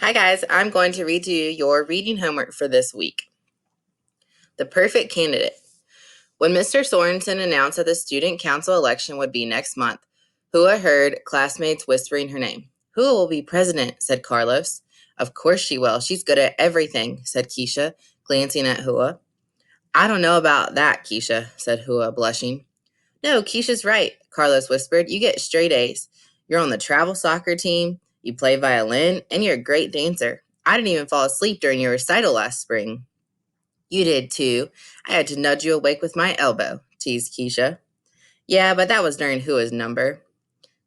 Hi guys, I'm going to read to you your reading homework for this week. The perfect candidate. When Mr. Sorensen announced that the student council election would be next month, Hua heard classmates whispering her name. Hua will be president, said Carlos. Of course she will. She's good at everything, said Keisha, glancing at Hua. I don't know about that, Keisha, said Hua, blushing. No, Keisha's right, Carlos whispered. You get straight A's. You're on the travel soccer team, you play violin, and you're a great dancer. I didn't even fall asleep during your recital last spring. You did too. I had to nudge you awake with my elbow, teased Keisha. Yeah, but that was during Hua's number,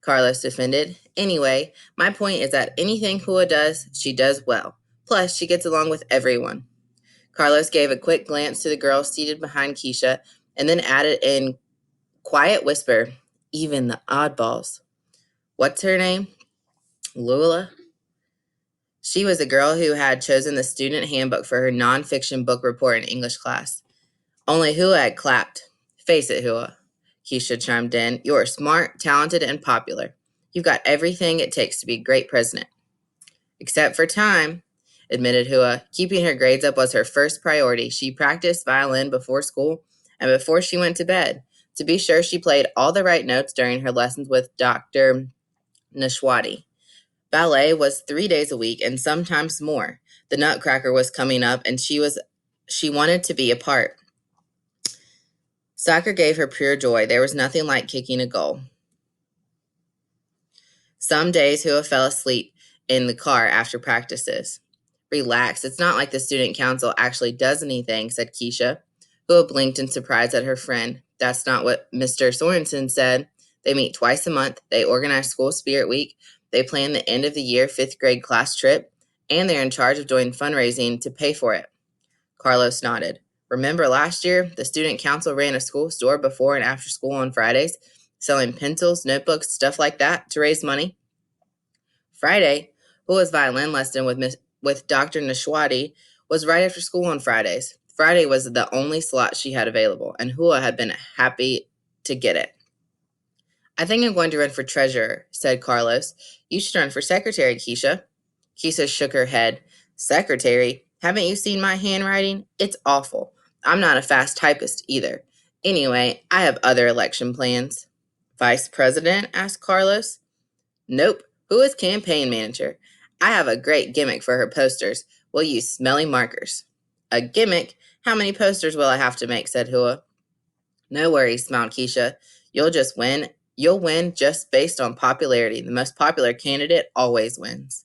Carlos defended. Anyway, my point is that anything Hua does, she does well. Plus, she gets along with everyone. Carlos gave a quick glance to the girl seated behind Keisha and then added in quiet whisper, even the oddballs. What's her name? Lula? She was the girl who had chosen the student handbook for her nonfiction book report in English class. Only Hua had clapped. Face it, Hua, Keisha chimed in. You're smart, talented, and popular. You've got everything it takes to be a great president. Except for time, admitted Hua. Keeping her grades up was her first priority. She practiced violin before school and before she went to bed. To be sure, she played all the right notes during her lessons with Dr. Nashwati. Ballet was 3 days a week and sometimes more. The Nutcracker was coming up and she wanted to be a part. Soccer gave her pure joy. There was nothing like kicking a goal. Some days Hua fell asleep in the car after practices. Relax, it's not like the student council actually does anything, said Keisha. Hua blinked in surprise at her friend. That's not what Mr. Sorensen said. They meet twice a month, they organize school spirit week, they plan the end of the year 5th grade class trip, and they're in charge of doing fundraising to pay for it. Carlos nodded. Remember last year, the student council ran a school store before and after school on Fridays, selling pencils, notebooks, stuff like that to raise money? Friday, Hua's violin lesson with Dr. Nashwati was right after school on Fridays. Friday was the only slot she had available, and Hua had been happy to get it. I think I'm going to run for treasurer, said Carlos. You should run for secretary, Keisha. Keisha shook her head. Secretary? Haven't you seen my handwriting? It's awful. I'm not a fast typist either. Anyway, I have other election plans. Vice president? Asked Carlos. Nope. Who is campaign manager? I have a great gimmick for her posters. We'll use smelly markers. A gimmick? How many posters will I have to make? Said Hua. No worries, smiled Keisha. You'll win just based on popularity. The most popular candidate always wins.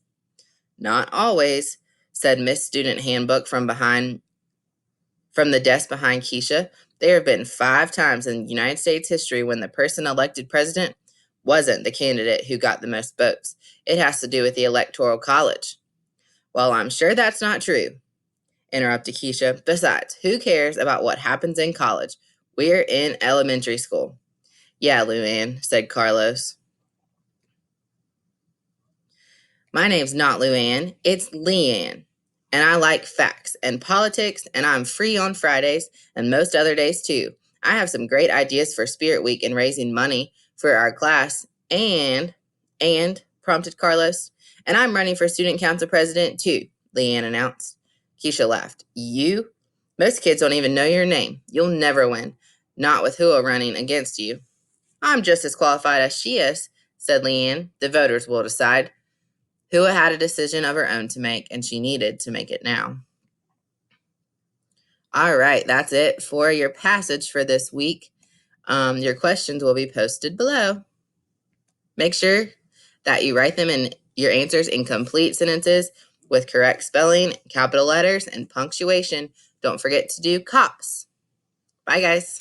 Not always, said Miss Student Handbook from the desk behind Keisha. There have been 5 times in United States history when the person elected president wasn't the candidate who got the most votes. It has to do with the Electoral College. Well, I'm sure that's not true, interrupted Keisha. Besides, who cares about what happens in college? We're in elementary school. Yeah, Luann, said Carlos. My name's not Luann, it's Leanne. And I like facts and politics, and I'm free on Fridays and most other days too. I have some great ideas for Spirit Week and raising money for our class. And, prompted Carlos, and I'm running for student council president too, Leanne announced. Keisha laughed. You? Most kids don't even know your name. You'll never win. Not with Hua running against you. I'm just as qualified as she is, said Leanne. The voters will decide. Hua had a decision of her own to make, and she needed to make it now. All right, that's it for your passage for this week. Your questions will be posted below. Make sure that you write them in your answers in complete sentences with correct spelling, capital letters, and punctuation. Don't forget to do COPS. Bye, guys.